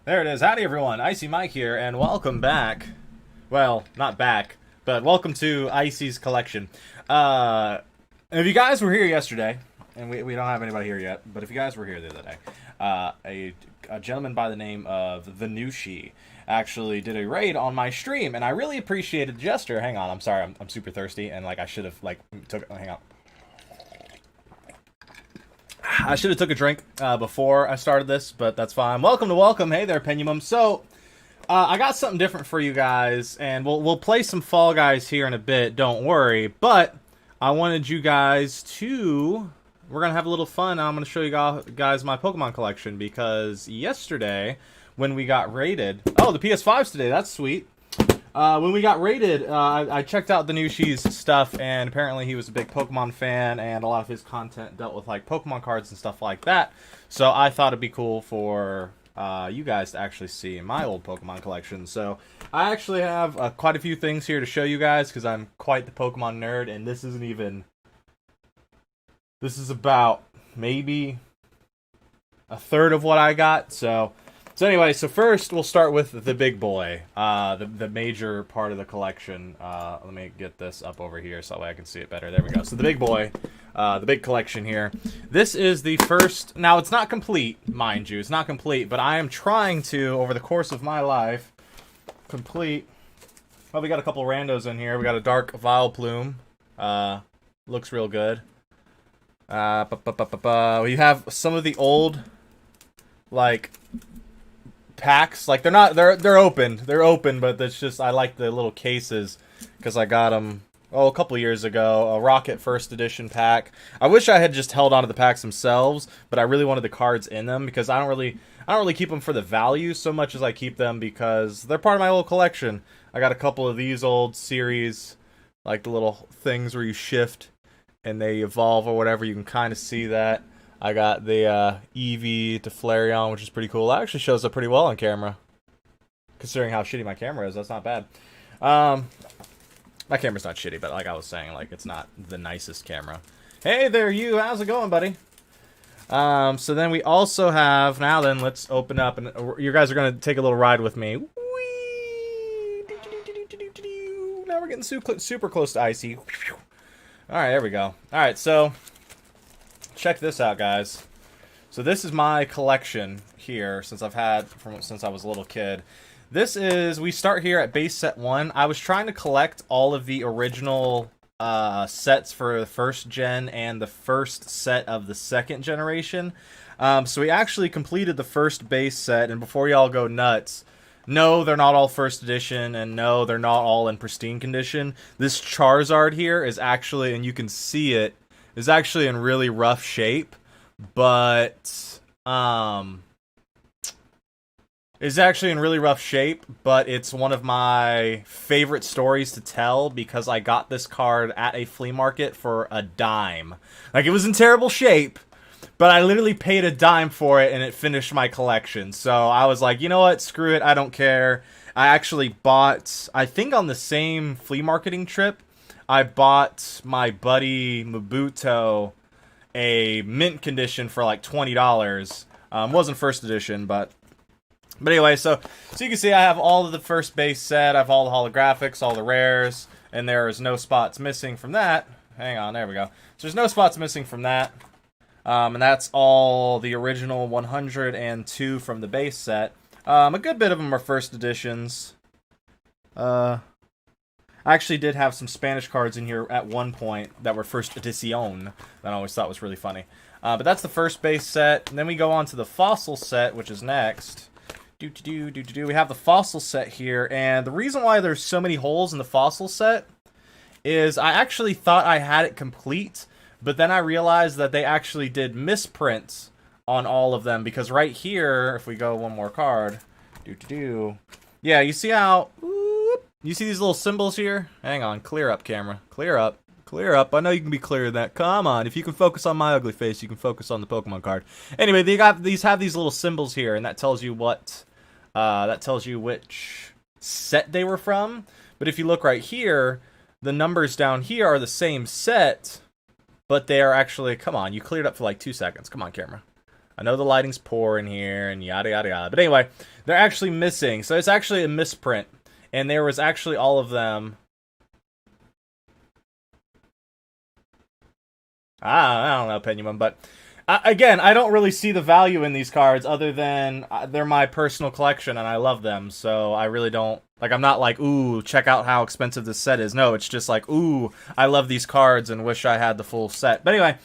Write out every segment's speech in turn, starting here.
There it is. Howdy, everyone. Icy Mike here, and welcome back. Well, not back, but welcome to Icy's collection. If you guys were here yesterday, and we don't have anybody here yet, but if you guys were here the other day, a gentleman by the name of the Nueshi actually did a raid on my stream, and I really appreciated the gesture. Hang on, I'm sorry, I'm super thirsty, and I should have hang on. I should have took a drink before I started this, but that's fine. Welcome. Hey there, Penumum. So, I got something different for you guys, and we'll play some Fall Guys here in a bit, don't worry. But, I wanted you guys to... We're going to have a little fun. I'm going to show you guys my Pokemon collection, because yesterday, when we got raided... Oh, the PS5's today, that's sweet. When we got raided, I checked out the Nueshi's stuff, and apparently he was a big Pokemon fan, and a lot of his content dealt with, like, Pokemon cards and stuff like that. So I thought it'd be cool for you guys to actually see my old Pokemon collection. So I actually have quite a few things here to show you guys, because I'm quite the Pokemon nerd, and this isn't even... This is about maybe a third of what I got, so anyway, so first we'll start with the big boy, the major part of the collection. Let me get this up over here so that way I can see it better. There we go. So the big boy, the big collection here. This is the first, now it's not complete, mind you, it's not complete, but I am trying to, over the course of my life, complete, well, we got a couple randos in here. We got a dark Vileplume, looks real good. We have some of the old, like, packs. Like, they're open, but it's just, I like the little cases, because I got them, a couple years ago, a Rocket First Edition pack. I wish I had just held onto the packs themselves, but I really wanted the cards in them, because I don't really keep them for the value so much as I keep them because they're part of my old collection. I got a couple of these old series, like the little things where you shift and they evolve or whatever. You can kind of see that. I got the Eevee to Flareon, which is pretty cool. That actually shows up pretty well on camera. Considering how shitty my camera is, that's not bad. My camera's not shitty, but like I was saying, like, it's not the nicest camera. Hey there, you! How's it going, buddy? So then we also have... Now then, let's open up, and you guys are going to take a little ride with me. Whee! Now we're getting super close to Icy. Alright, there we go. Alright, so... Check this out, guys. So this is my collection here, since I've had since I was a little kid. This is, we start here at base set 1. I was trying to collect all of the original sets for the first gen and the first set of the second generation. So we actually completed the first base set, and before y'all go nuts, no, they're not all first edition, and no, they're not all in pristine condition. This Charizard here is actually, and you can see it, is actually in really rough shape, but it's one of my favorite stories to tell, because I got this card at a flea market for a dime. Like, it was in terrible shape, but I literally paid a dime for it, and it finished my collection. So I was like, you know what, screw it, I don't care. I actually bought, I think on the same flea marketing trip, I bought my buddy Mabuto a mint condition for like $20. Wasn't first edition, but anyway, so you can see I have all of the first base set, I have all the holographics, all the rares, and there is no spots missing from that. Hang on, there we go. So there's no spots missing from that. And that's all the original 102 from the base set. A good bit of them are first editions. I actually did have some Spanish cards in here at one point that were first edición that I always thought was really funny. But that's the first base set. And then we go on to the fossil set, which is next. We have the fossil set here, and the reason why there's so many holes in the fossil set is I actually thought I had it complete, but then I realized that they actually did misprints on all of them, because right here, if we go one more card, yeah, you see how, you see these little symbols here? Hang on, clear up, camera, clear up. Clear up. I know you can be clear of that. Come on. If you can focus on my ugly face, you can focus on the Pokemon card. Anyway, they have these little symbols here, and that tells you what, that tells you which set they were from. But if you look right here, the numbers down here are the same set, but they are actually, come on, you cleared up for like 2 seconds. Come on, camera. I know the lighting's poor in here and yada yada yada. But anyway, they're actually missing. So it's actually a misprint. And there was actually all of them. I don't know, Penumum, but again, I don't really see the value in these cards other than they're my personal collection and I love them. So I really don't, like, I'm not like, ooh, check out how expensive this set is. No, it's just like, ooh, I love these cards and wish I had the full set. But anyway,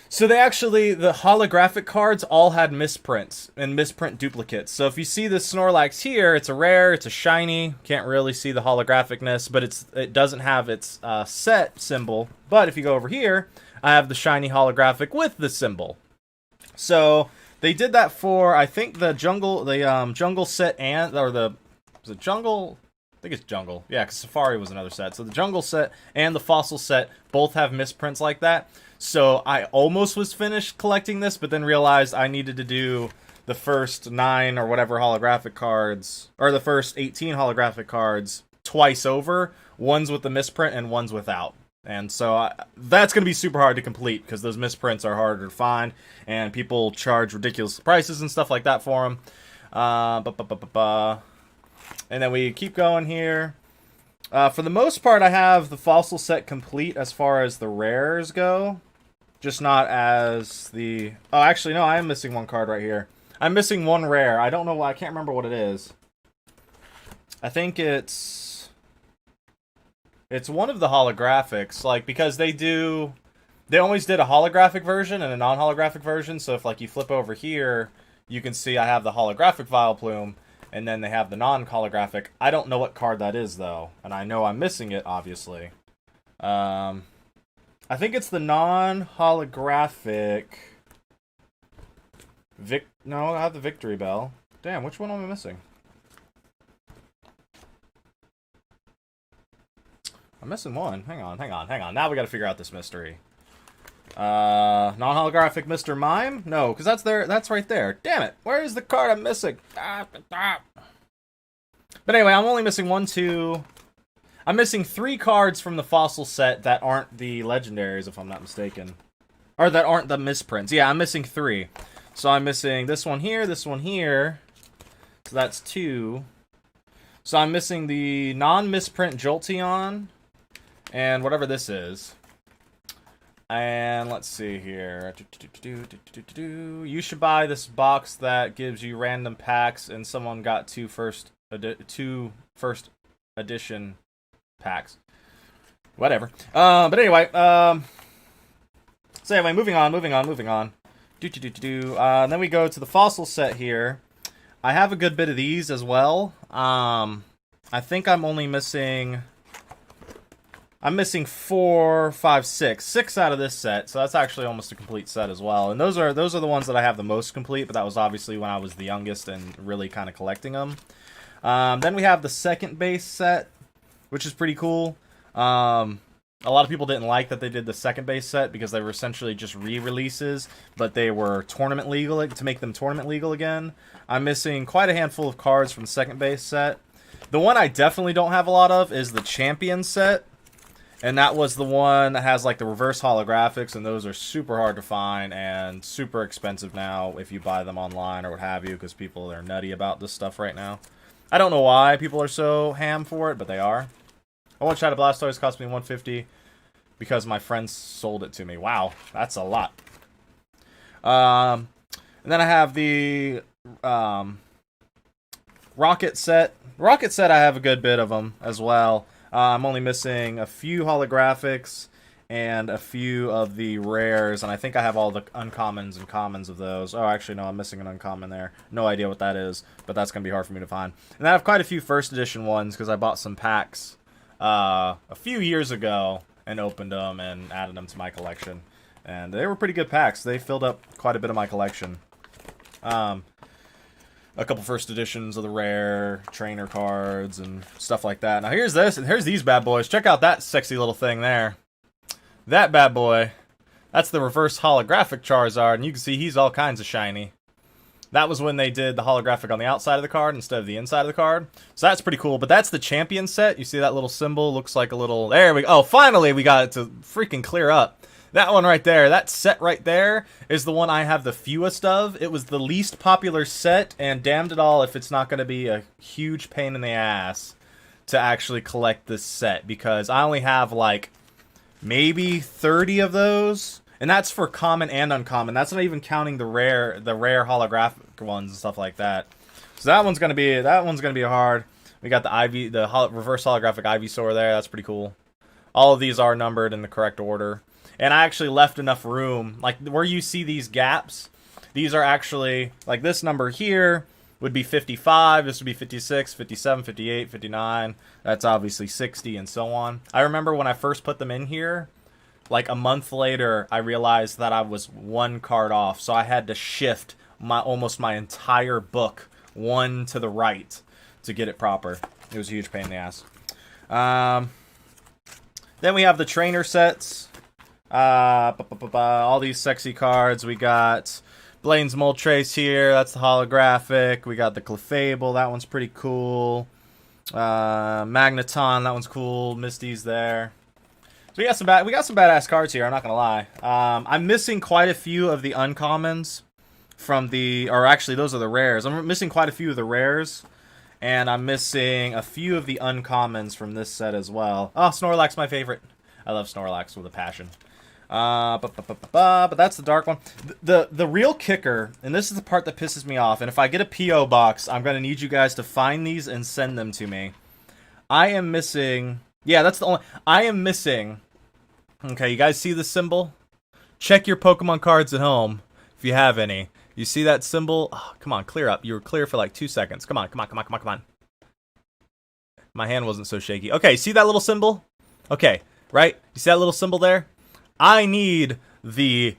so the holographic cards all had misprints and misprint duplicates. So if you see the Snorlax here, it's a rare, it's a shiny. Can't really see the holographicness, but it doesn't have its set symbol. But if you go over here, I have the shiny holographic with the symbol. So they did that for, I think, the jungle set was it jungle? I think it's jungle. Yeah, because Safari was another set. So the jungle set and the fossil set both have misprints like that. So I almost was finished collecting this, but then realized I needed to do the first 9 or whatever holographic cards, or the first 18 holographic cards twice over. One's with the misprint and one's without. And so that's going to be super hard to complete because those misprints are harder to find, and people charge ridiculous prices and stuff like that for them. And then we keep going here. For the most part, I have the fossil set complete as far as the rares go. Just not as the... Oh, actually, no, I am missing one card right here. I'm missing one rare. I don't know why. I can't remember what it is. I think it's one of the holographics. Like, because they always did a holographic version and a non-holographic version. So if, like, you flip over here, you can see I have the holographic Vileplume. And then they have the non-holographic. I don't know what card that is, though. And I know I'm missing it, obviously. I think it's the non-holographic... No, I have the Victory Bell. Damn, which one am I missing? I'm missing one. Hang on. Now we gotta figure out this mystery. Non-holographic Mr. Mime? No, because that's right there. Damn it. Where is the card I'm missing? But anyway, I'm only missing 1, 2... I'm missing 3 cards from the fossil set that aren't the legendaries, if I'm not mistaken. Or that aren't the misprints. Yeah, I'm missing 3. So I'm missing this one here, this one here. So that's 2. So I'm missing the non-misprint Jolteon. And whatever this is. And let's see here. You should buy this box that gives you random packs, and someone got 2 first edition packs. Whatever. But anyway, so anyway, moving on. Then we go to the fossil set here. I have a good bit of these as well. I think I'm only missing... I'm missing 4, 5, 6. 6 out of this set, so that's actually almost a complete set as well. And those are the ones that I have the most complete, but that was obviously when I was the youngest and really kind of collecting them. Then we have the second base set, which is pretty cool. A lot of people didn't like that they did the second base set because they were essentially just re-releases, but they were tournament legal to make them tournament legal again. I'm missing quite a handful of cards from the second base set. The one I definitely don't have a lot of is the champion set. And that was the one that has, like, the reverse holographics, and those are super hard to find and super expensive now if you buy them online or what have you, because people are nutty about this stuff right now. I don't know why people are so ham for it, but they are. I want Shadow Blastoise, cost me $150 because my friends sold it to me. Wow, that's a lot. And then I have the Rocket set. Rocket set, I have a good bit of them as well. I'm only missing a few holographics and a few of the rares, and I think I have all the uncommons and commons of those. Oh, actually, no, I'm missing an uncommon there. No idea what that is, but that's going to be hard for me to find. And I have quite a few first edition ones because I bought some packs a few years ago and opened them and added them to my collection. And they were pretty good packs. They filled up quite a bit of my collection. A couple first editions of the rare trainer cards and stuff like that. Now here's this, and here's these bad boys. Check out that sexy little thing there. That bad boy. That's the reverse holographic Charizard, and you can see he's all kinds of shiny. That was when they did the holographic on the outside of the card instead of the inside of the card. So that's pretty cool, but that's the champion set. You see that little symbol? Looks like a little... There we go. Oh, finally we got it to freaking clear up. That one right there, that set right there, is the one I have the fewest of. It was the least popular set, and damned it all if it's not going to be a huge pain in the ass to actually collect this set, because I only have, like, maybe 30 of those, and that's for common and uncommon. That's not even counting the rare holographic ones and stuff like that. So that one's gonna be hard. We got the reverse holographic Ivysaur there. That's pretty cool. All of these are numbered in the correct order, and I actually left enough room. Like where you see these gaps, these are actually like this number here would be 55, this would be 56, 57, 58, 59. That's obviously 60 and so on. I remember when I first put them in here, like a month later, I realized that I was one card off, so I had to shift almost my entire book one to the right to get it proper. It was a huge pain in the ass. Then we have the trainer sets. All these sexy cards. We got Blaine's Moltres here. That's the holographic. We got the Clefable. That one's pretty cool. Magneton. That one's cool. Misty's there. So we got some badass cards here. I'm not gonna lie. I'm missing quite a few of the uncommons from the, or actually those are the rares. I'm missing quite a few of the rares, and I'm missing a few of the uncommons from this set as well. Oh, Snorlax, my favorite. I love Snorlax with a passion. But that's the dark one. The real kicker, and this is the part that pisses me off, and if I get a P.O. box, I'm going to need you guys to find these and send them to me. I am missing... Yeah, that's the only... I am missing... Okay, you guys see the symbol? Check your Pokemon cards at home, if you have any. You see that symbol? Oh, come on, clear up. You were clear for like 2 seconds. Come on. My hand wasn't so shaky. Okay, see that little symbol? Okay, right? You see that little symbol there? I need the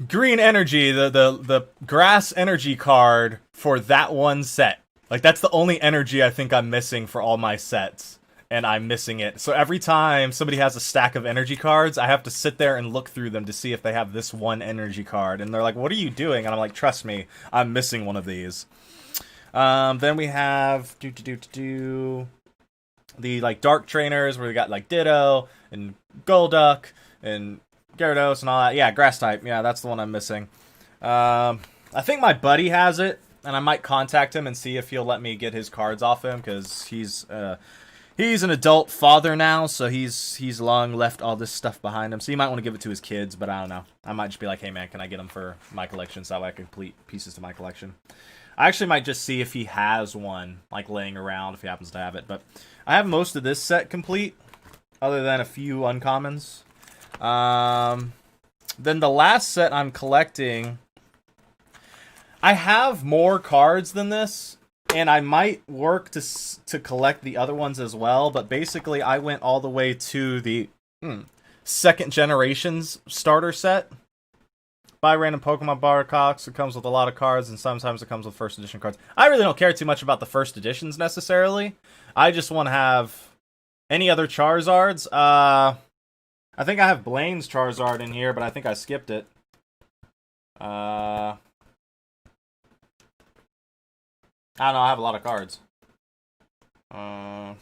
green energy, the grass energy card for that one set. Like, that's the only energy I think I'm missing for all my sets, and I'm missing it. So every time somebody has a stack of energy cards, I have to sit there and look through them to see if they have this one energy card. And they're like, what are you doing? And I'm like, trust me, I'm missing one of these. Then we have the like dark trainers where we got like Ditto and Golduck and Gyarados and all that. Yeah, grass type. Yeah, that's the one I'm missing. I think my buddy has it, and I might contact him and see if he'll let me get his cards off him, because he's an adult father now, so he's long left all this stuff behind him. So he might want to give it to his kids, but I don't know. I might just be like, hey man, can I get them for my collection so that way I can complete pieces to my collection. I actually might just see if he has one, like, laying around, if he happens to have it. But I have most of this set complete, other than a few uncommons. Then the last set I'm collecting, I have more cards than this, and I might work to collect the other ones as well. But basically, I went all the way to the second generations starter set. Buy random Pokemon bar box. It comes with a lot of cards, and sometimes it comes with first edition cards. I really don't care too much about the first editions necessarily. I just want to have any other Charizards. I think I have Blaine's Charizard in here, but I think I skipped it. I don't know. I have a lot of cards. I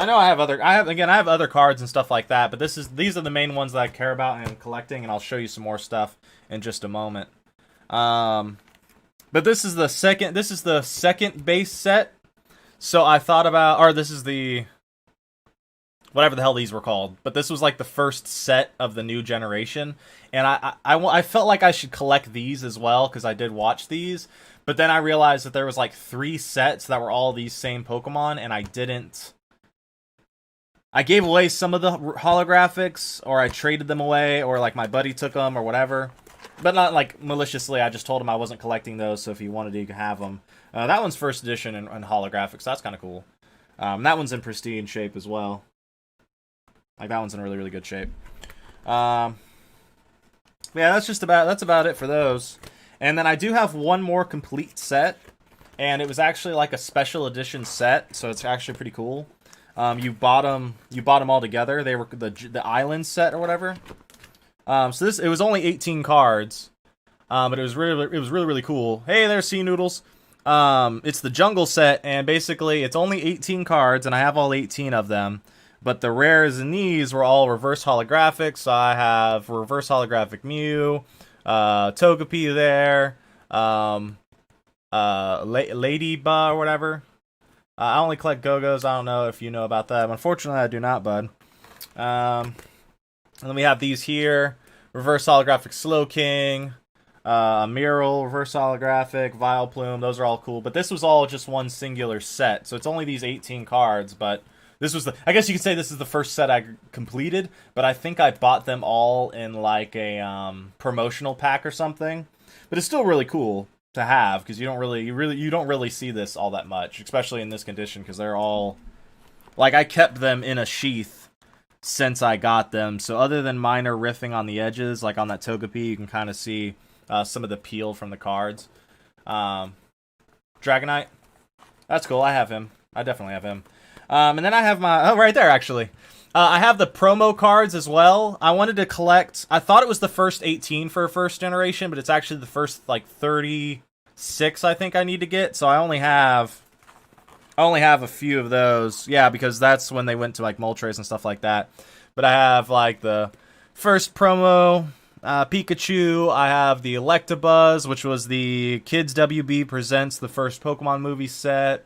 know I have other cards and stuff like that, but these are the main ones that I care about and collecting, and I'll show you some more stuff in just a moment. But this is the second base set. So I thought about, or this is the whatever the hell these were called, but this was like the first set of the new generation, and I felt like I should collect these as well because I did watch these, but then I realized that there was like 3 sets that were all these same Pokemon, and I didn't. I gave away some of the holographics, or I traded them away, or like my buddy took them, or whatever. But not like maliciously, I just told him I wasn't collecting those, so if he wanted, he could have them. That one's first edition and holographics, so that's kind of cool. That one's in pristine shape as well. Like, that one's in really, really good shape. Yeah, that's about it for those. And then I do have one more complete set, and it was actually like a special edition set, so it's actually pretty cool. You bought them all together. They were the island set or whatever. So it was only 18 cards, but it was really cool. Hey there, Sea Noodles. It's the jungle set, and basically it's only 18 cards, and I have all 18 of them. But the rares in these were all reverse holographic, so I have reverse holographic Mew, Togepi there, Ladybug or whatever. I only collect Go-Go's. I don't know if you know about that. Unfortunately, I do not, bud. And then we have these here. Reverse holographic Slowking, Miral, reverse holographic, Vileplume. Those are all cool. But this was all just one singular set. So it's only these 18 cards, but this was I guess you could say this is the first set I completed, but I think I bought them all in like a promotional pack or something. But it's still really cool to have because you don't really see this all that much, especially in this condition, because they're all like, I kept them in a sheath since I got them. So other than minor riffing on the edges, like on that Togepi, you can kind of see some of the peel from the cards. Dragonite, that's cool. I have him. I definitely have him. And then I have my right there actually. I have the promo cards as well. I wanted to collect. I thought it was the first 18 for first generation, but it's actually the first like 36 I think I need to get. So I only have a few of those. Yeah, because that's when they went to like Moltres and stuff like that. But I have like the first promo Pikachu. I have the Electabuzz, which was the Kids WB Presents the first Pokemon movie set.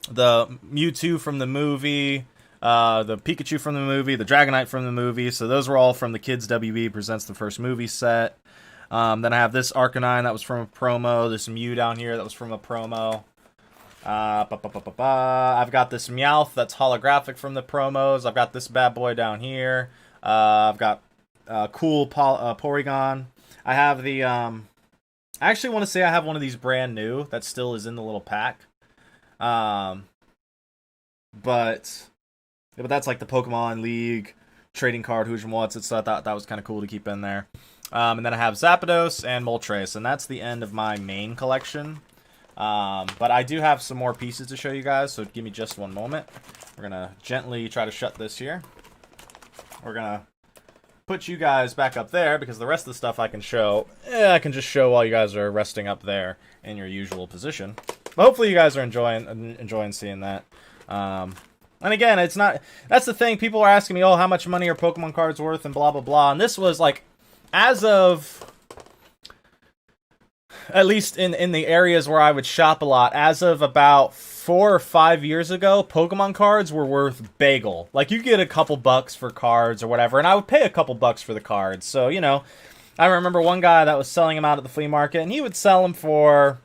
The Mewtwo from the movie, the Pikachu from the movie, the Dragonite from the movie. So those were all from the Kids WB Presents the first movie set. Then I have this Arcanine that was from a promo. This Mew down here that was from a promo. I've got this Meowth that's holographic from the promos. I've got this bad boy down here. I've got cool Porygon. I have the... I actually want to say I have one of these brand new that still is in the little pack. But that's like the Pokemon League trading card Who's and What's It, so I thought that was kind of cool to keep in there. And then I have Zapdos and Moltres, and that's the end of my main collection. But I do have some more pieces to show you guys, so give me just one moment. We're going to gently try to shut this here. We're going to put you guys back up there, because the rest of the stuff I can show, I can just show while you guys are resting up there in your usual position. But hopefully you guys are enjoying seeing that. And again, it's not... That's the thing. People are asking me, oh, how much money are Pokemon cards worth and blah, blah, blah. And this was like, as of... At least in the areas where I would shop a lot, as of about 4 or 5 years ago, Pokemon cards were worth bagel. Like, you get a couple bucks for cards or whatever, and I would pay a couple bucks for the cards. So, you know, I remember one guy that was selling them out at the flea market, and he would sell them for...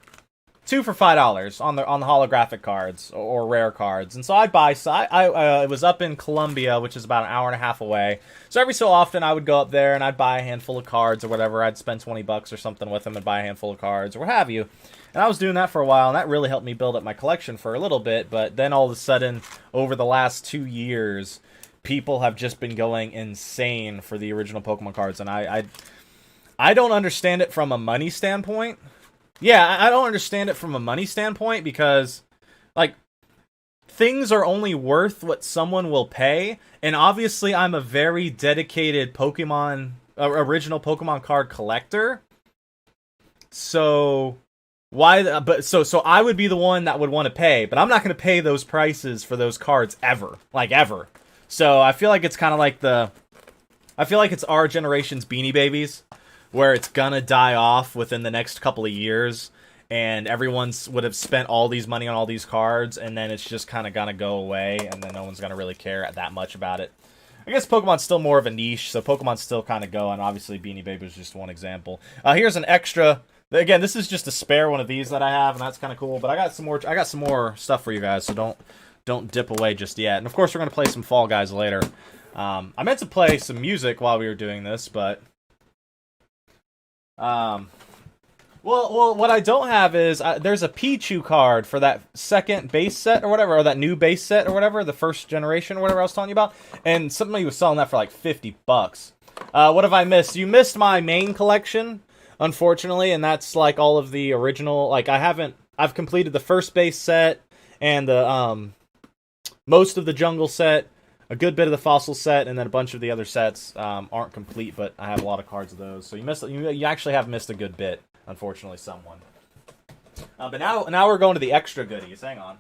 2 for $5 on the holographic cards or rare cards. And so I'd buy... it was up in Columbia, which is about an hour and a half away. So every so often I would go up there and I'd buy a handful of cards or whatever. I'd spend 20 bucks or something with them and buy a handful of cards or what have you. And I was doing that for a while, and that really helped me build up my collection for a little bit. But then all of a sudden, over the last 2 years, people have just been going insane for the original Pokemon cards. And I don't understand it from a money standpoint. Yeah, I don't understand it from a money standpoint, because, like, things are only worth what someone will pay, and obviously I'm a very dedicated original Pokemon card collector, so why? But so I would be the one that would want to pay, but I'm not going to pay those prices for those cards ever, like ever. So I feel like it's kind of like I feel like it's our generation's Beanie Babies, where it's gonna die off within the next couple of years, and everyone's would have spent all these money on all these cards, and then it's just kind of gonna go away, and then no one's gonna really care that much about it. I guess Pokemon's still more of a niche, so Pokemon's still kind of going. Obviously, Beanie Baby is just one example. Here's an extra. Again, this is just a spare one of these that I have, and that's kind of cool. But I got some more stuff for you guys, so don't dip away just yet. And of course, we're gonna play some Fall Guys later. I meant to play some music while we were doing this, but well, what I don't have is there's a Pichu card for that second base set or whatever, or that new base set or whatever, the first generation or whatever I was telling you about, and somebody was selling that for like $50. What have I missed? You missed my main collection, unfortunately, and that's like all of the original. Like I've completed the first base set and the most of the jungle set, a good bit of the fossil set, and then a bunch of the other sets aren't complete, but I have a lot of cards of those. So you actually have missed a good bit, unfortunately, someone. But now we're going to the extra goodies. Hang on.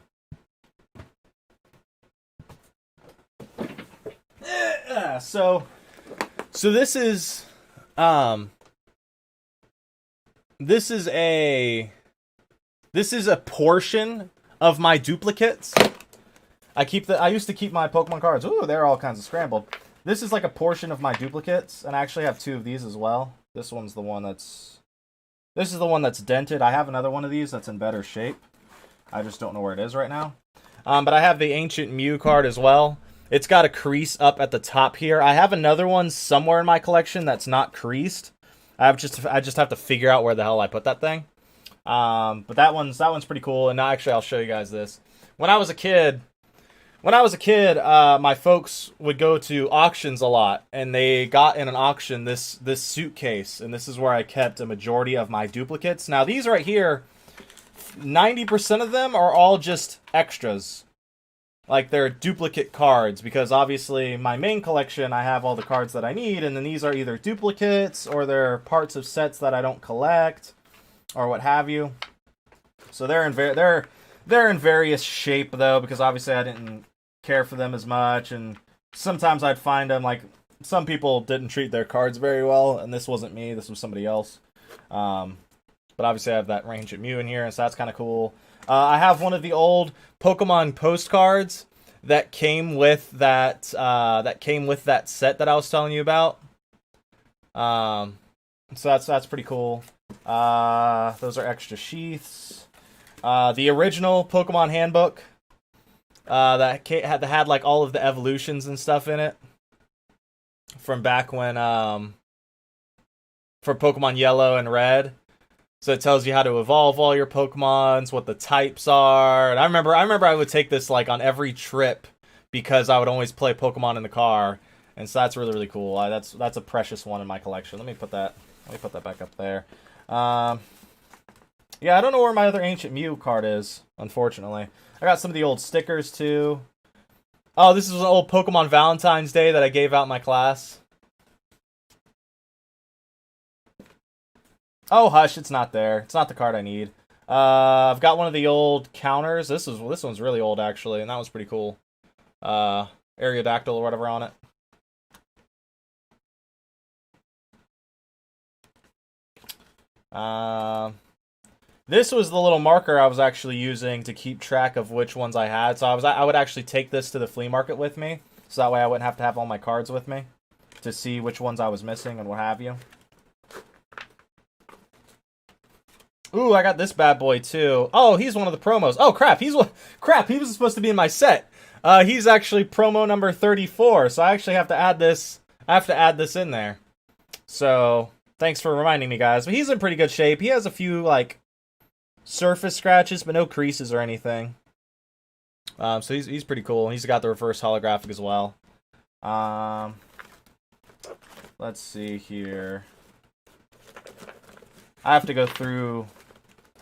Yeah, so this is this is a portion of my duplicates. I used to keep my Pokemon cards. Ooh, they're all kinds of scrambled. This is like a portion of my duplicates, and I actually have 2 of these as well. This is the one that's dented. I have another one of these that's in better shape. I just don't know where it is right now. But I have the Ancient Mew card as well. It's got a crease up at the top here. I have another one somewhere in my collection that's not creased. I just have to figure out where the hell I put that thing. But that one's pretty cool. And actually, I'll show you guys this. When I was a kid, my folks would go to auctions a lot, and they got in an auction this suitcase, and this is where I kept a majority of my duplicates. Now these right here, 90% of them are all just extras. Like, they're duplicate cards, because obviously my main collection, I have all the cards that I need, and then these are either duplicates, or they're parts of sets that I don't collect, or what have you. So they're in various shape, though, because obviously I didn't care for them as much, and sometimes I'd find them, like, some people didn't treat their cards very well, and this wasn't me, this was somebody else. But obviously I have that Ancient Mew in here, and so that's kind of cool. I have one of the old Pokemon postcards that came with that set that I was telling you about. So that's pretty cool. Those are extra sheaths. The original Pokemon handbook that had like all of the evolutions and stuff in it from back when for Pokemon Yellow and Red. So it tells you how to evolve all your Pokemons, what the types are. And I remember I would take this like on every trip because I would always play Pokemon in the car, and so that's really, really cool. That's a precious one in my collection. Let me put that back up there. Yeah, I don't know where my other Ancient Mew card is, unfortunately. I got some of the old stickers too. Oh, this is an old Pokemon Valentine's Day that I gave out in my class. Oh, hush, it's not there. It's not the card I need. I've got one of the old counters. This one's really old, actually, and that was pretty cool. Aerodactyl or whatever on it. This was the little marker I was actually using to keep track of which ones I had. So I would actually take this to the flea market with me, so that way I wouldn't have to have all my cards with me to see which ones I was missing and what have you. Ooh, I got this bad boy too. Oh, he's one of the promos. Oh crap, he was supposed to be in my set. He's actually promo number 34, so I actually have to add this. I have to add this in there. So thanks for reminding me, guys. But he's in pretty good shape. He has a few like surface scratches, but no creases or anything. So he's pretty cool. He's got the reverse holographic as well. Let's see here. I have to go through.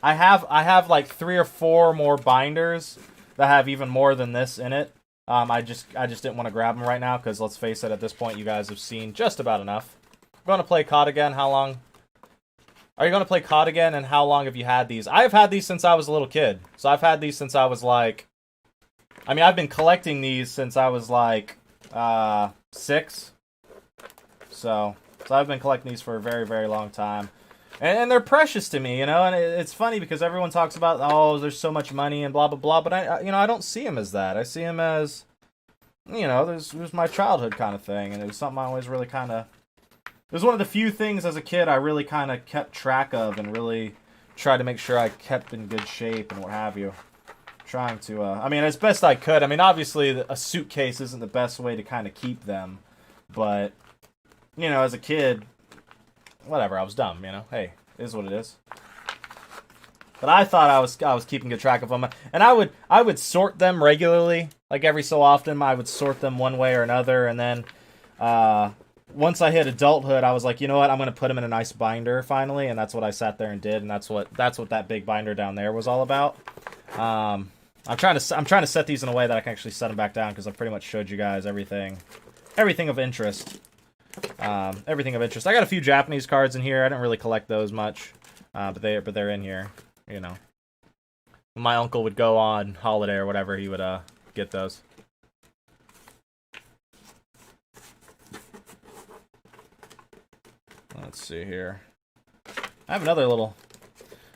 I have like 3 or 4 more binders that have even more than this in it. I just didn't want to grab them right now because let's face it, at this point you guys have seen just about enough. I'm going to play COD again. How long? Are you going to play COD again, and how long have you had these? I've had these since I was a little kid. So I've had these since I was like, I mean, I've been collecting these since I was like 6. So I've been collecting these for a very, very long time. And they're precious to me, you know, and it's funny because everyone talks about, oh, there's so much money and blah, blah, blah, but I don't see them as that. I see them as, you know, it was my childhood kind of thing, and it was something I always really kind of, it was one of the few things as a kid I really kind of kept track of and really tried to make sure I kept in good shape and what have you. Trying to, I mean, as best I could. I mean, obviously, a suitcase isn't the best way to kind of keep them, but, you know, as a kid, whatever, I was dumb, you know. Hey, it is what it is. But I thought I was keeping good track of them, and I would sort them regularly, like every so often. I would sort them one way or another, and then once I hit adulthood, I was like, you know what, I'm gonna put them in a nice binder finally, and that's what I sat there and did, and that's what that big binder down there was all about. I'm trying to set these in a way that I can actually set them back down because I pretty much showed you guys everything of interest. Everything of interest. I got a few Japanese cards in here. I didn't really collect those much, but they're in here. You know, when my uncle would go on holiday or whatever, he would get those. let's see here. I have another little...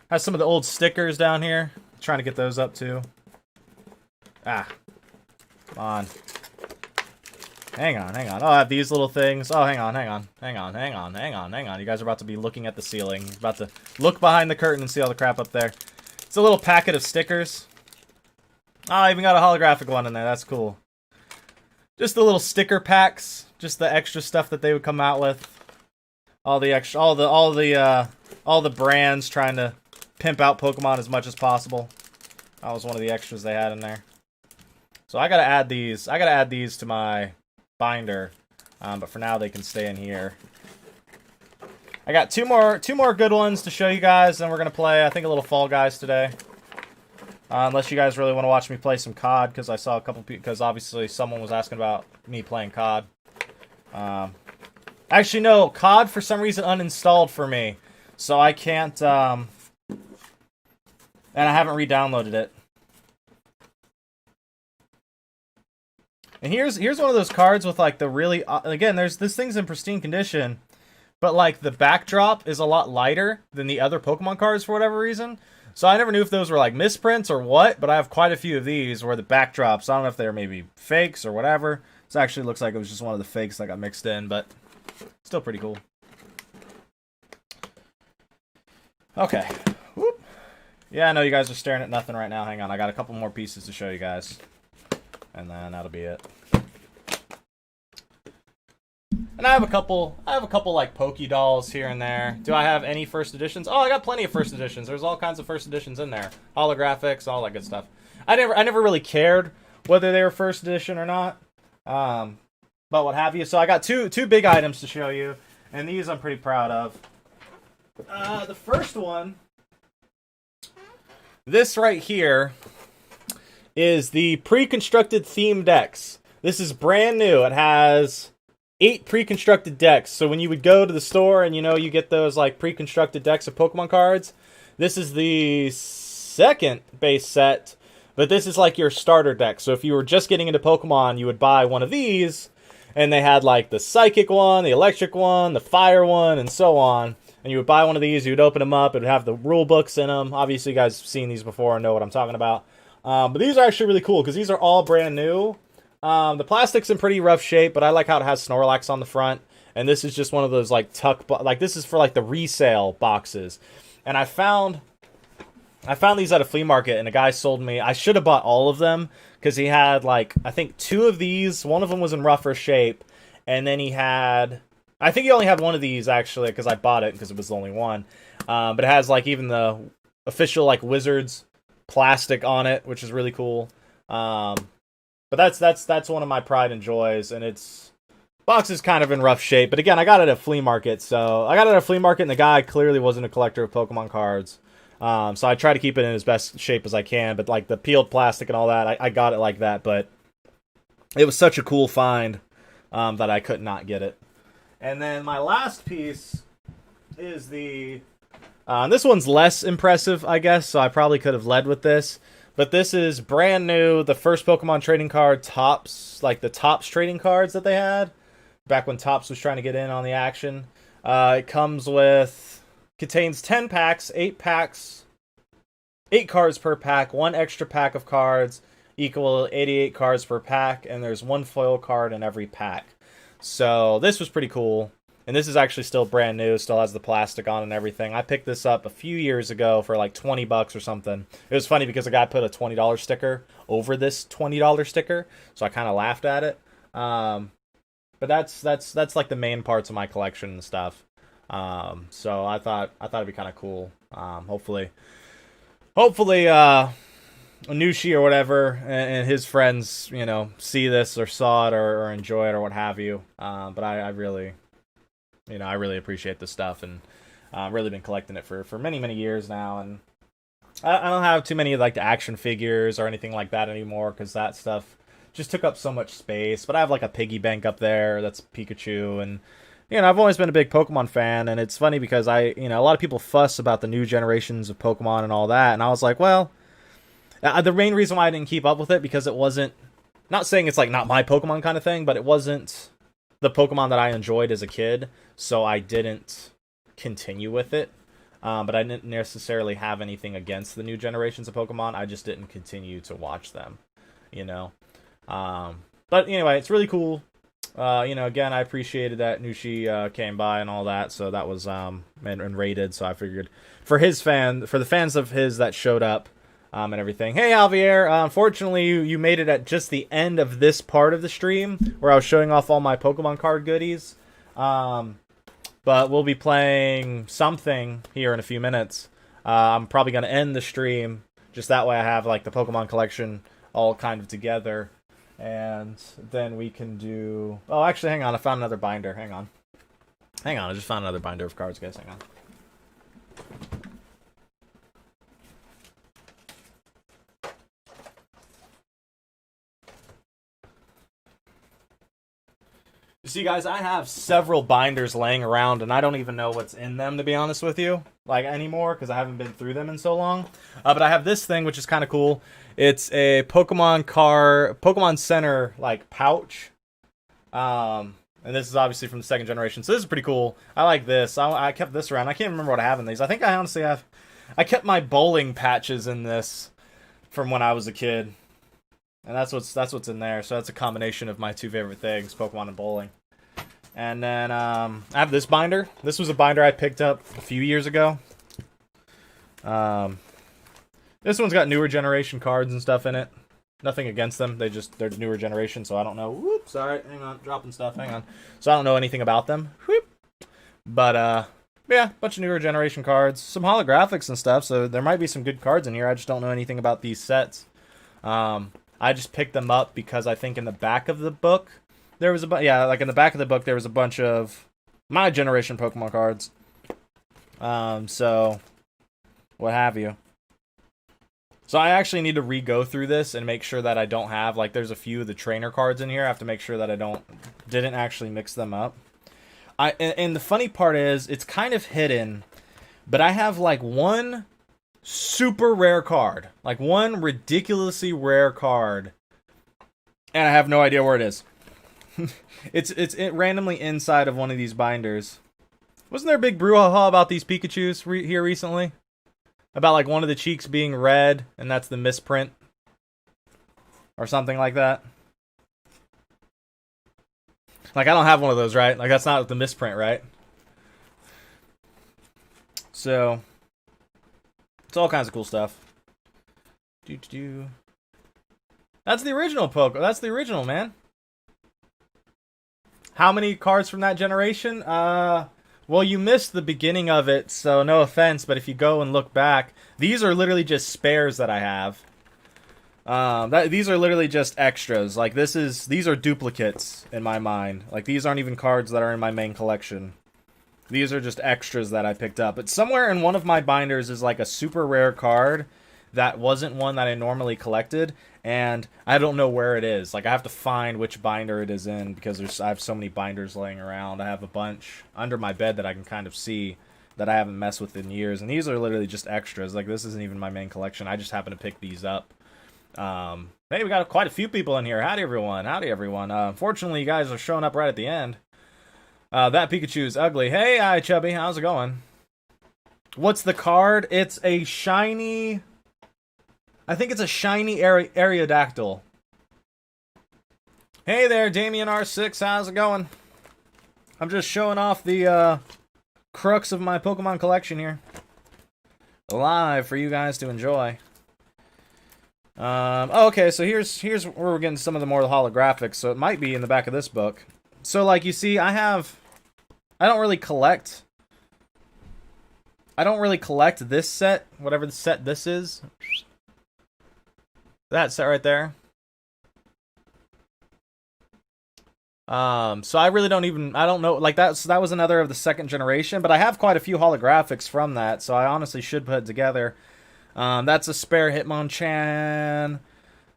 I have some of the old stickers down here. I'm trying to get those up, too. Ah. Come on. Hang on. Oh, I have these little things. Oh, hang on. You guys are about to be looking at the ceiling. You're about to look behind the curtain and see all the crap up there. It's a little packet of stickers. Oh, I even got a holographic one in there. That's cool. Just the little sticker packs. Just the extra stuff that they would come out with. All the extra, all the brands trying to pimp out Pokemon as much as possible. That was one of the extras they had in there. So I gotta add these. I gotta add these to my binder. But for now, they can stay in here. I got two more good ones to show you guys. Then we're gonna play, I think, a little Fall Guys today. Unless you guys really want to watch me play some COD, because I saw a couple people, because obviously someone was asking about me playing COD. Actually, no, COD for some reason uninstalled for me, so I can't, and I haven't re-downloaded it. And here's one of those cards with, like, the really, again, this thing's in pristine condition, but, like, the backdrop is a lot lighter than the other Pokemon cards for whatever reason. So I never knew if those were, like, misprints or what, but I have quite a few of these where the backdrops, I don't know if they're maybe fakes or whatever. This actually looks like it was just one of the fakes that got mixed in, but still pretty cool. Okay. Whoop. Yeah, I know you guys are staring at nothing right now. Hang on, I got a couple more pieces to show you guys. And then that'll be it. And I have a couple like Poké dolls here and there. Do I have any first editions? Oh, I got plenty of first editions. There's all kinds of first editions in there. Holographics, all that good stuff. I never really cared whether they were first edition or not. But what have you. So I got two big items to show you, and these I'm pretty proud of. The first one, this right here, is the pre-constructed theme decks. This is brand new. It has 8 pre-constructed decks. So when you would go to the store and, you know, you get those, like, pre-constructed decks of Pokemon cards, this is the second base set, but this is, like, your starter deck. So if you were just getting into Pokemon, you would buy one of these, and they had, like, the Psychic one, the Electric one, the Fire one, and so on. And you would buy one of these, you would open them up, it would have the rule books in them. Obviously, you guys have seen these before and know what I'm talking about. But these are actually really cool, because these are all brand new. The plastic's in pretty rough shape, but I like how it has Snorlax on the front. And this is just one of those, like, like, this is for, like, the resale boxes. And I found these at a flea market, and a guy sold me, I should have bought all of them, because he had, like, I think 2 of these. One of them was in rougher shape, and then he had, I think he only had one of these, actually, because I bought it, because it was the only one. But it has, like, even the official, like, Wizards plastic on it, which is really cool. But that's one of my pride and joys, and its box is kind of in rough shape. But again, I got it at a flea market, so I got it at a flea market, and the guy clearly wasn't a collector of Pokemon cards. So I try to keep it in as best shape as I can, but like the peeled plastic and all that, I got it like that, but it was such a cool find that I could not get it. And then my last piece is the... this one's less impressive, I guess, so I probably could have led with this. But this is brand new, the first Pokemon trading card Topps, like the Topps trading cards that they had, back when Topps was trying to get in on the action. It contains 10 packs, 8 packs, 8 cards per pack, 1 extra pack of cards, equal 88 cards per pack, and there's 1 foil card in every pack. So this was pretty cool. And this is actually still brand new, still has the plastic on and everything. I picked this up a few years ago for like $20 or something. It was funny because a guy put a $20 sticker over this $20 sticker, so I kind of laughed at it. But that's like the main parts of my collection and stuff. So I thought it'd be kind of cool. Hopefully, Nueshi or whatever and his friends, you know, see this or saw it or enjoy it or what have you. But I really... You know, I really appreciate this stuff, and I've really been collecting it for many, many years now, and I don't have too many, like, the action figures or anything like that anymore, because that stuff just took up so much space, but I have, like, a piggy bank up there that's Pikachu, and, you know, I've always been a big Pokemon fan, and it's funny because a lot of people fuss about the new generations of Pokemon and all that, and I was like, well, the main reason why I didn't keep up with it, because it wasn't, not saying it's, like, not my Pokemon kind of thing, but it wasn't the Pokemon that I enjoyed as a kid, so I didn't continue with it. But I didn't necessarily have anything against the new generations of Pokemon. I just didn't continue to watch them, you know. But anyway, it's really cool. You know, again, I appreciated that Nueshi came by and all that. So that was and rated. So I figured for the fans of his that showed up and everything. Hey, Alvier. Unfortunately, you made it at just the end of this part of the stream where I was showing off all my Pokemon card goodies. But we'll be playing something here in a few minutes. I'm probably going to end the stream. Just that way I have like the Pokemon collection all kind of together. And then we can do... Oh, actually, hang on. I found another binder. Hang on. I just found another binder of cards, guys. Hang on. You see, guys, I have several binders laying around, and I don't even know what's in them, to be honest with you, like, anymore, because I haven't been through them in so long. But I have this thing, which is kind of cool. It's a Pokemon Center, like, pouch. And this is obviously from the second generation, so this is pretty cool. I like this. I kept this around. I can't remember what I have in these. I think I honestly have... I kept my bowling patches in this from when I was a kid. And that's what's in there. So that's a combination of my two favorite things, Pokemon and bowling. And then I have this binder. This was a binder I picked up a few years ago. This one's got newer generation cards and stuff in it. Nothing against them. They're newer generation, so I don't know. Whoops, sorry, hang on, dropping stuff. Hang on. So I don't know anything about them. Whoop. But yeah, bunch of newer generation cards, some holographics and stuff. So there might be some good cards in here. I just don't know anything about these sets. I just picked them up because I think in the back of the book there was like in the back of the book there was a bunch of my generation Pokemon cards. So what have you. So I actually need to re-go through this and make sure that I don't have, like, there's a few of the trainer cards in here. I have to make sure that I didn't actually mix them up. And the funny part is, it's kind of hidden, but I have, like, one super rare card. Like, one ridiculously rare card. And I have no idea where it is. It's randomly inside of one of these binders. Wasn't there a big brouhaha about these Pikachus here recently? About, like, one of the cheeks being red, and that's the misprint. Or something like that. Like, I don't have one of those, right? Like, that's not the misprint, right? So, it's all kinds of cool stuff. That's the original Poke. That's the original, man. How many cards from that generation? Well, you missed the beginning of it, so no offense, but if you go and look back, these are literally just spares that I have. These are literally just extras. Like, these are duplicates in my mind. Like, these aren't even cards that are in my main collection. These are just extras that I picked up. But somewhere in one of my binders is, like, a super rare card that wasn't one that I normally collected, and I don't know where it is. Like, I have to find which binder it is in, because I have so many binders laying around. I have a bunch under my bed that I can kind of see that I haven't messed with in years, and these are literally just extras. Like, this isn't even my main collection. I just happen to pick these up. Hey, we got quite a few people in here. Howdy, everyone. Unfortunately, you guys are showing up right at the end. That Pikachu is ugly. Hey, hi, Chubby. How's it going? What's the card? It's a shiny... I think it's a shiny Aerodactyl. Hey there, Damien R6. How's it going? I'm just showing off the crux of my Pokemon collection here. Live for you guys to enjoy. Okay, so here's where we're getting some of the more holographics. So it might be in the back of this book. So, like, you see, I don't really collect this set, whatever the set this is. That set right there. So I really I don't know, like, that was another of the second generation, but I have quite a few holographics from that, so I honestly should put it together. That's a spare Hitmonchan,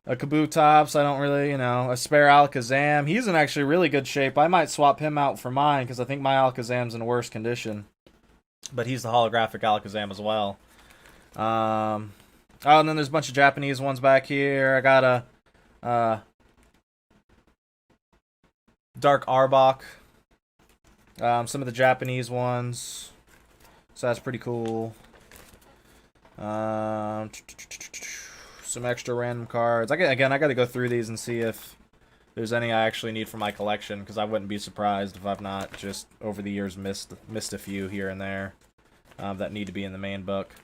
a Kabutops, I don't really, a spare Alakazam. He's in actually really good shape. I might swap him out for mine, because I think my Alakazam's in worse condition. But he's the holographic Alakazam as well. Oh, and then there's a bunch of Japanese ones back here. I got a Dark Arbok. Some of the Japanese ones. So that's pretty cool. Some extra random cards. Again, I got to go through these and see if there's any I actually need for my collection, because I wouldn't be surprised if I've not just over the years missed a few here and there that need to be in the main book.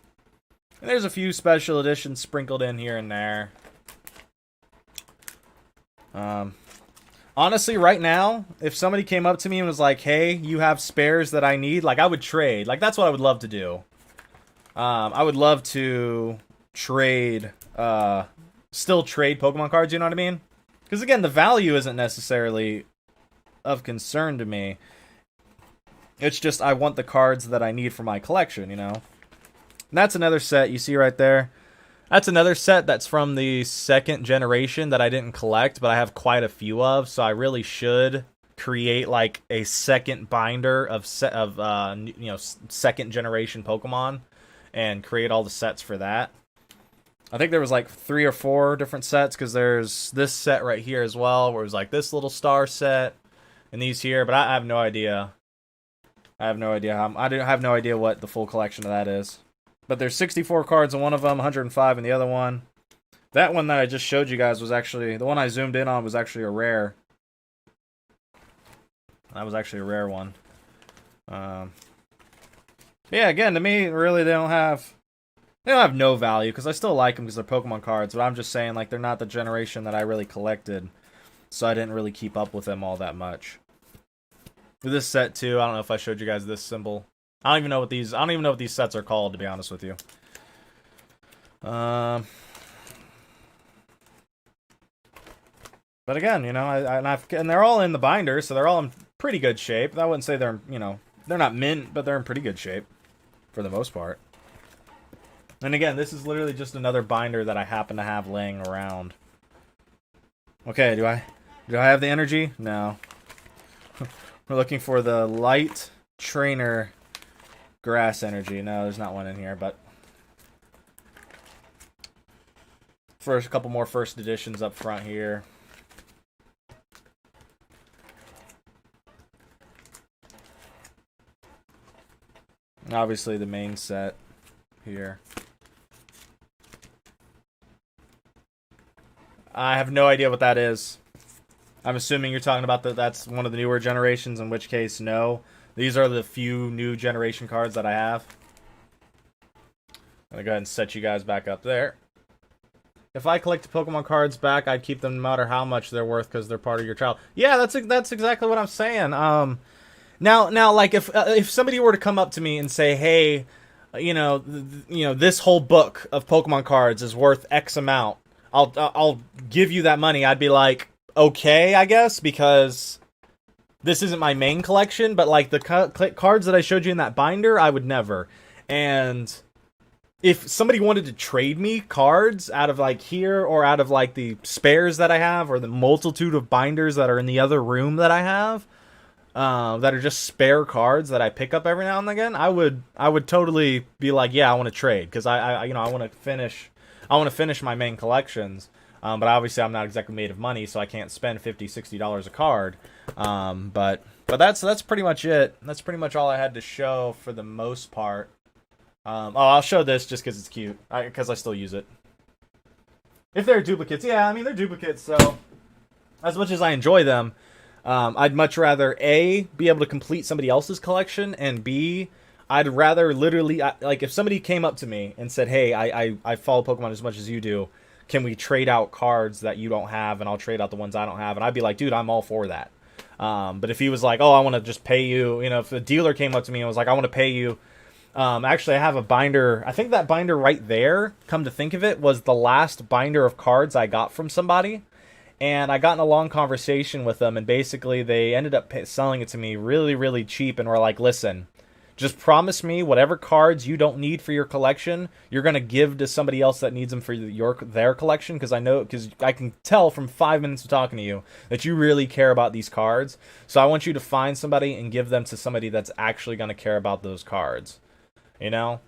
And there's a few special editions sprinkled in here and there. Honestly, right now, if somebody came up to me and was like, hey, you have spares that I need, like, I would trade. Like, that's what I would love to do. I would love to trade, still trade Pokemon cards, you know what I mean? Because, again, the value isn't necessarily of concern to me. It's just I want the cards that I need for my collection, you know? And that's another set you see right there. That's another set that's from the second generation that I didn't collect, but I have quite a few of, so I really should create like a second binder of second generation Pokemon and create all the sets for that. I think there was like 3 or 4 different sets, because there's this set right here as well, where it was like this little star set and these here, but I have no idea. I have no idea what the full collection of that is. But there's 64 cards in one of them, 105 in the other one. That one that I just showed you guys was actually, the one I zoomed in on was actually a rare. That was actually a rare one. Yeah, again, to me, really, they don't have no value, because I still like them because they're Pokemon cards, but I'm just saying, like, they're not the generation that I really collected, so I didn't really keep up with them all that much. With this set, too, I don't know if I showed you guys this symbol. I don't even know what these sets are called, to be honest with you. But again, you know, and they're all in the binder, so they're all in pretty good shape. I wouldn't say they're, you know, they're not mint, but they're in pretty good shape for the most part. And again, this is literally just another binder that I happen to have laying around. Okay, do I have the energy? No. We're looking for the light trainer grass energy. No, there's not one in here, but first, a couple more first editions up front here. And obviously the main set here. I have no idea what that is. I'm assuming you're talking about that's one of the newer generations, in which case, no. These are the few new generation cards that I have. I'm going to go ahead and set you guys back up there. If I collect Pokemon cards back, I'd keep them no matter how much they're worth, because they're part of your child. Yeah, that's exactly what I'm saying. Now, like, if somebody were to come up to me and say, hey, you know, this whole book of Pokemon cards is worth X amount, I'll give you that money. I'd be like, okay, I guess, because this isn't my main collection, but like the cards that I showed you in that binder, I would never. And if somebody wanted to trade me cards out of like here, or out of like the spares that I have, or the multitude of binders that are in the other room that I have, that are just spare cards that I pick up every now and again, I would totally be like, yeah, I want to trade, because I want to finish my main collections. But obviously I'm not exactly made of money, so I can't spend $50-$60 a card. But that's pretty much it. That's pretty much all I had to show for the most part. I'll show this just because it's cute, because I still use it. If they're duplicates, yeah, I mean, they're duplicates, so as much as I enjoy them, I'd much rather A, be able to complete somebody else's collection, and B, I'd rather literally, like, if somebody came up to me and said, hey, I follow Pokemon as much as you do, can we trade out cards that you don't have, and I'll trade out the ones I don't have, and I'd be like, dude, I'm all for that. But if he was like, oh, I want to just pay you, you know, if the dealer came up to me and was like, I want to pay you, actually, I have a binder, I think that binder right there, come to think of it, was the last binder of cards I got from somebody, and I got in a long conversation with them, and basically they ended up selling it to me really, really cheap, and were like, listen, just promise me whatever cards you don't need for your collection, you're going to give to somebody else that needs them for their collection, because I can tell from 5 minutes of talking to you that you really care about these cards. So I want you to find somebody and give them to somebody that's actually going to care about those cards. You know?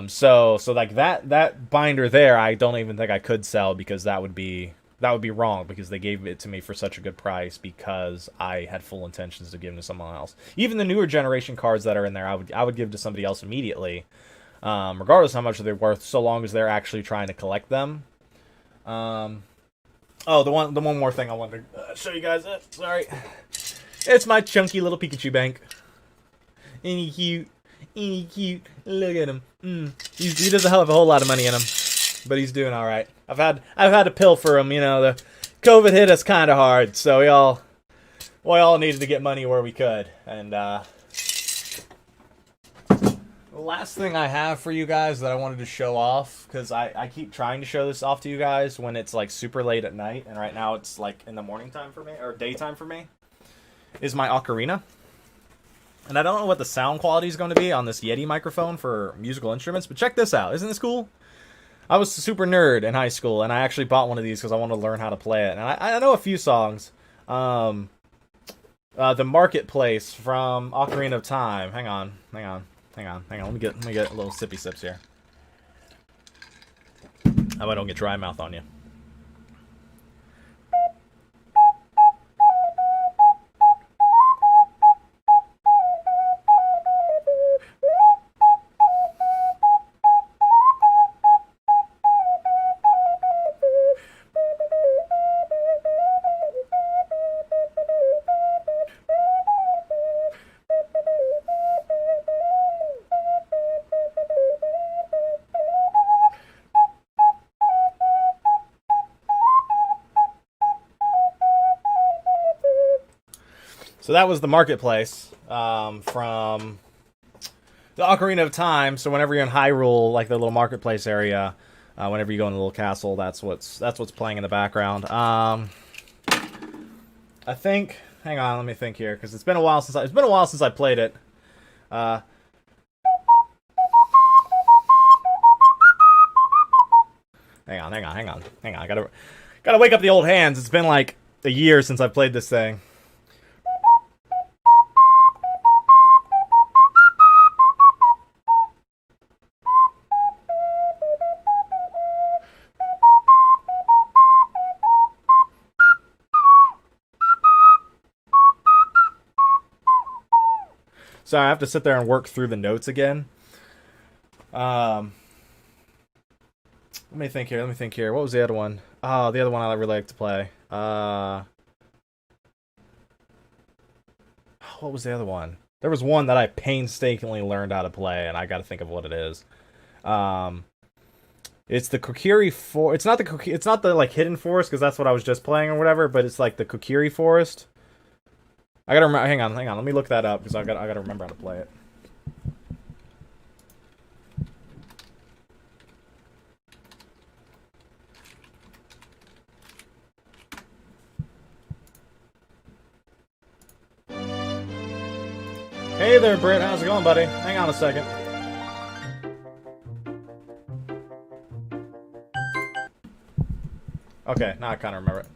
So like that binder there, I don't even think I could sell, because that would be that would be wrong because they gave it to me for such a good price because I had full intentions of giving to someone else. Even the newer generation cards that are in there, I would give to somebody else immediately, regardless of how much they're worth, so long as they're actually trying to collect them. Oh, the one more thing I wanted to show you guys. Sorry, it's my chunky little Pikachu bank. Ain't he cute? Look at him. He doesn't have a whole lot of money in him, but he's doing all right. I've had to pill for him. You know, the COVID hit us kind of hard, so we all needed to get money where we could. And the last thing I have for you guys that I wanted to show off, because I keep trying to show this off to you guys when it's like super late at night, and right now it's like in the morning time for me, or daytime for me, is my Ocarina. And I don't know what the sound quality is going to be on this Yeti microphone for musical instruments, but check this out. Isn't this cool? I was a super nerd in high school, and I actually bought one of these because I wanted to learn how to play it. And I know a few songs. The Marketplace from Ocarina of Time. Hang on. Let me get a little sippy sips here. How about I don't get dry mouth on you. So that was the Marketplace from the Ocarina of Time. So whenever you're in Hyrule, like the little Marketplace area, whenever you go in the little castle, that's what's playing in the background. I think. Hang on, let me think here, because it's been a while since I played it. Hang on. I gotta wake up the old hands. It's been like a year since I played this thing. So I have to sit there and work through the notes again. Let me think here. What was the other one? Oh, the other one I really like to play. What was the other one? There was one that I painstakingly learned how to play, and I got to think of what it is. It's the Kokiri Forest. It's not the like Hidden Forest, because that's what I was just playing or whatever. But it's like the Kokiri Forest. I gotta remember. Hang on. Let me look that up because I gotta remember how to play it. Hey there, Britt. How's it going, buddy? Hang on a second. Okay, now I kind of remember it.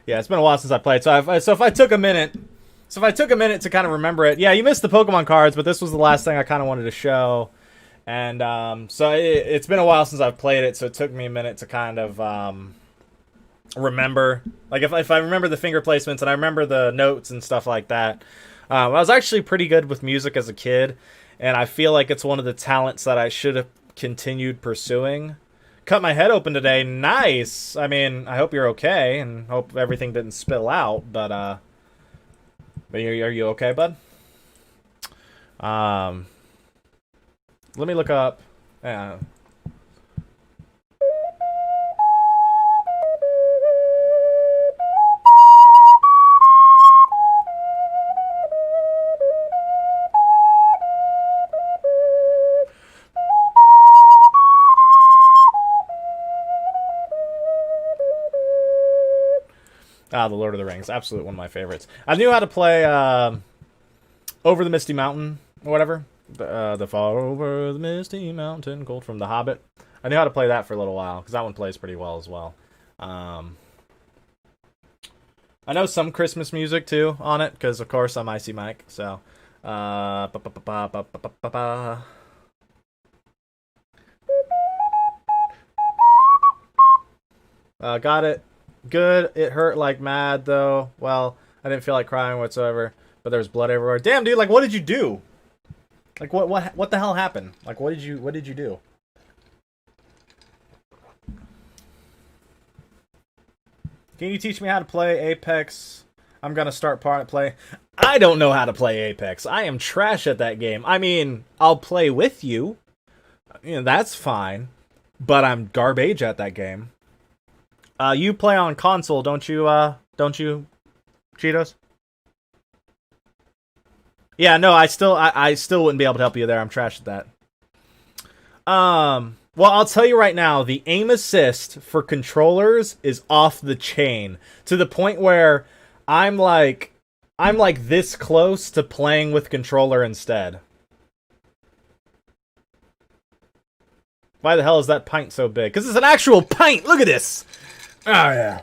Yeah, it's been a while since I played. So if I took a minute to kind of remember it, yeah, you missed the Pokemon cards, but this was the last thing I kind of wanted to show. And so it's been a while since I've played it, so it took me a minute to kind of remember. Like if I remember the finger placements and I remember the notes and stuff like that. I was actually pretty good with music as a kid, and I feel like it's one of the talents that I should have continued pursuing. Cut my head open today. Nice. I mean, I hope you're okay, and hope everything didn't spill out. But are you okay, bud? Let me look up. Ah, The Lord of the Rings. Absolutely one of my favorites. I knew how to play Over the Misty Mountain, or whatever. The Far Over the Misty Mountain, Gold from The Hobbit. I knew how to play that for a little while, because that one plays pretty well as well. I know some Christmas music, too, on it, because, of course, I'm Icy Mike, so... Got it. Good. It hurt like mad, though. Well, I didn't feel like crying whatsoever, but there was blood everywhere. Damn, dude, like, what did you do? Like, what the hell happened? Like, what did you do? Can you teach me how to play Apex? I'm gonna start play. I don't know how to play Apex. I am trash at that game. I mean, I'll play with you. You know, that's fine. But I'm garbage at that game. You play on console, don't you, Cheetos? Yeah, no, I still wouldn't be able to help you there. I'm trash at that. Well, I'll tell you right now, the aim assist for controllers is off the chain. To the point where I'm like this close to playing with controller instead. Why the hell is that pint so big? Because it's an actual pint! Look at this! Oh, yeah.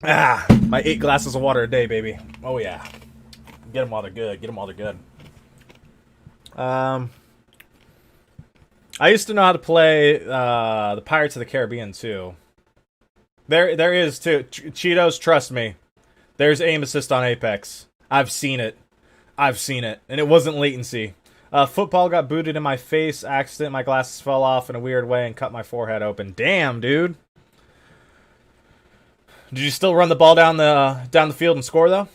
Ah, my 8 glasses of water a day, baby. Oh, yeah. Get them while they're good. Get them while they're good. I used to know how to play the Pirates of the Caribbean, too. There is, too. Cheetos, trust me. There's aim assist on Apex. I've seen it. And it wasn't latency. Football got booted in my face. Accident. My glasses fell off in a weird way and cut my forehead open. Damn, dude. Did you still run the ball down the field and score, though?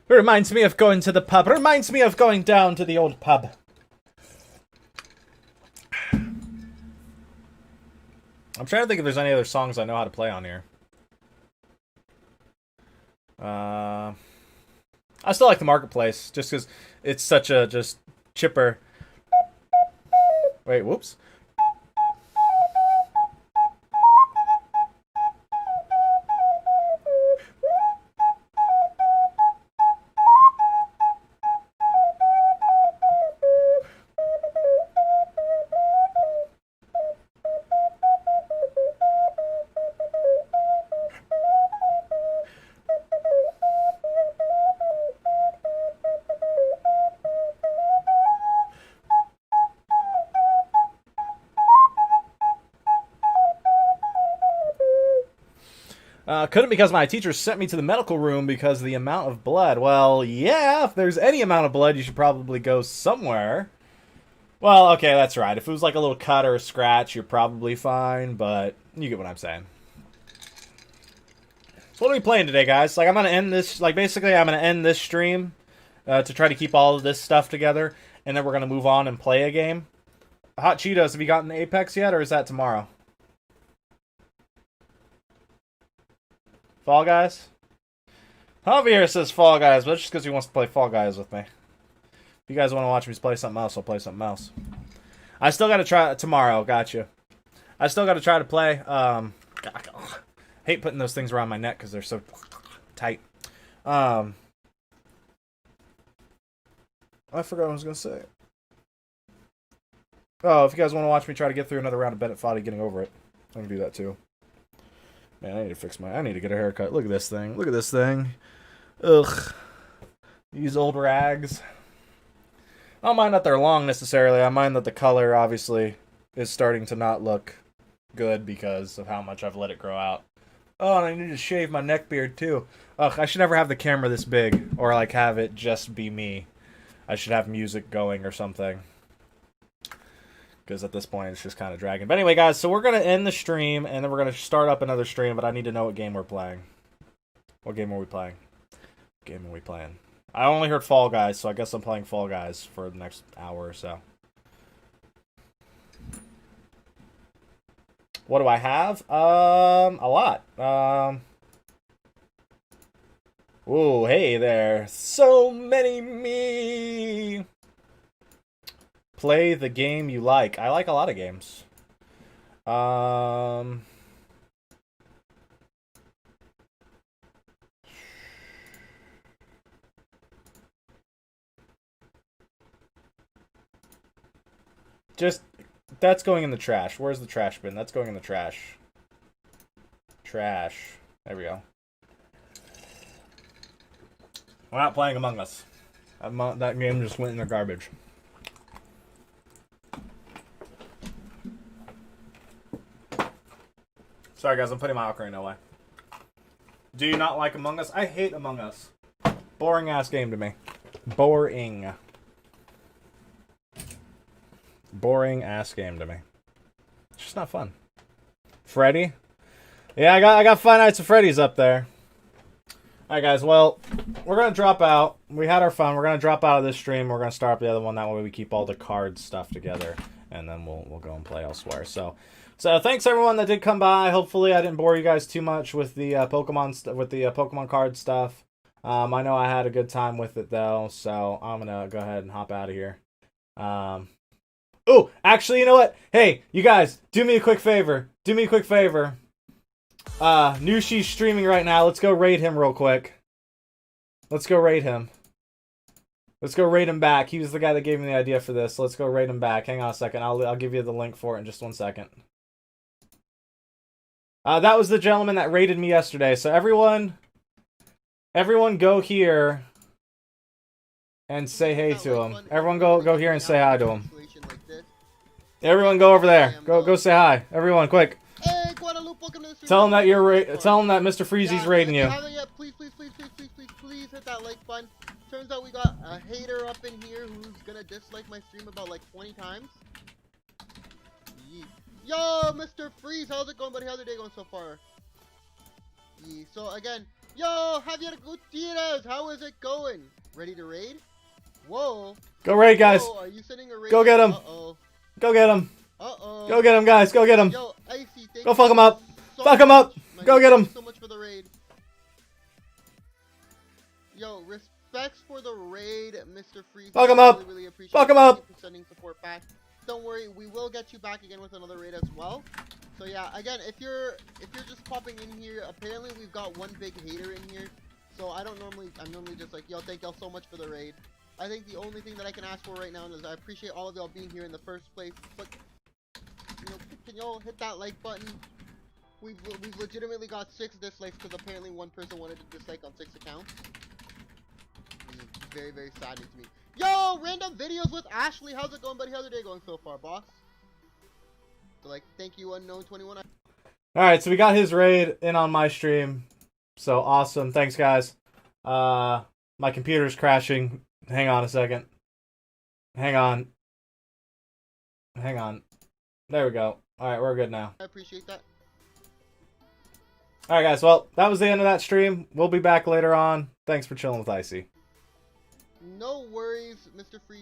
It reminds me of going to the pub. It reminds me of going down to the old pub. I'm trying to think if there's any other songs I know how to play on here. I still like the Marketplace, just because it's such a just chipper. Wait, whoops. Couldn't because my teacher sent me to the medical room because of the amount of blood. Well, yeah, if there's any amount of blood, you should probably go somewhere. Well, okay, that's right. If it was like a little cut or a scratch, you're probably fine, but you get what I'm saying. So what are we playing today, guys? Like, I'm going to end this, like, basically I'm going to end this stream to try to keep all of this stuff together, and then we're going to move on and play a game. Hot Cheetos, have you gotten Apex yet, or is that tomorrow? Fall Guys? Javier says Fall Guys, but that's just because he wants to play Fall Guys with me. If you guys want to watch me play something else, I'll play something else. I still got to try tomorrow. Gotcha. I still got to try to play. Hate putting those things around my neck because they're so tight. I forgot what I was going to say. Oh, if you guys want to watch me try to get through another round of Bennett Foddy getting over it, I can do that too. Man, I need to get a haircut. Look at this thing. Look at this thing. Ugh. These old rags. I don't mind that they're long necessarily. I mind that the color obviously is starting to not look good because of how much I've let it grow out. Oh, and I need to shave my neck beard too. Ugh, I should never have the camera this big or like have it just be me. I should have music going or something. Because at this point, it's just kind of dragging. But anyway, guys, so we're going to end the stream, and then we're going to start up another stream, but I need to know what game we're playing. What game are we playing? What game are we playing? I only heard Fall Guys, so I guess I'm playing Fall Guys for the next hour or so. What do I have? A lot. Whoa, hey there. So many me. Play the game you like. I like a lot of games. Just, that's going in the trash. Where's the trash bin? That's going in the trash. Trash. There we go. We're not playing Among Us. That game just went in the garbage. Sorry guys, I'm putting my Ocarina away. Do you not like Among Us? I hate Among Us. Boring ass game to me. Boring. Boring ass game to me. It's just not fun. Freddy? Yeah, I got Five Nights at Freddy's up there. Alright guys, well, we're gonna drop out. We had our fun. We're gonna drop out of this stream. We're gonna start up the other one. That way we keep all the card stuff together, and then we'll go and play elsewhere. So thanks everyone that did come by. Hopefully I didn't bore you guys too much with the Pokemon card stuff. I know I had a good time with it though, so I'm gonna go ahead and hop out of here. Oh, actually, you know what? Hey, you guys, do me a quick favor. Do me a quick favor. Nueshi's streaming right now. Let's go raid him real quick. Let's go raid him. Let's go raid him back. He was the guy that gave me the idea for this. Let's go raid him back. Hang on a second. I'll give you the link for it in just 1 second. That was the gentleman that raided me yesterday. So everyone go here and say hey to him. Everyone go here and say hi to him. Everyone go over there. Go say hi. Everyone, quick. Tell him that tell him that Mr. Freezy's raiding you. Please hit that like button. Turns out we got a hater up in here who's gonna dislike my stream about like 20 times. Yo, Mr. Freeze, how's it going, buddy? How's your day going so far? So again, yo, Javier Gutierrez, how is it going? Ready to raid? Whoa. Go raid, guys. Whoa, are you sending a raid? Go get him. Uh-oh. Go get him. Uh-oh. Go get him, guys. Go get him. Yo, Icy, go fuck him up. So fuck him up. Go get him. So much for the raid. Yo, respects for the raid, Mr. Freeze. Fuck him up. Really appreciate fuck him up. Sending support back. Don't worry, we will get you back again with another raid as well. So yeah, again, if you're just popping in here, apparently we've got one big hater in here. So I'm normally just like, yo, thank y'all so much for the raid. I think the only thing that I can ask for right now is I appreciate all of y'all being here in the first place. But you know, can y'all hit that like button? We've legitimately got 6 dislikes because apparently one person wanted to dislike on 6 accounts. It's very, very saddening to me. Yo, random videos with Ashley. How's it going, buddy? How's your day going so far, boss? So, like, thank you, Unknown21. Alright, so we got his raid in on my stream. So, awesome. Thanks, guys. My computer's crashing. Hang on a second. Hang on. Hang on. There we go. Alright, we're good now. I appreciate that. Alright, guys. Well, that was the end of that stream. We'll be back later on. Thanks for chilling with Icy. No worries, Mr. Free.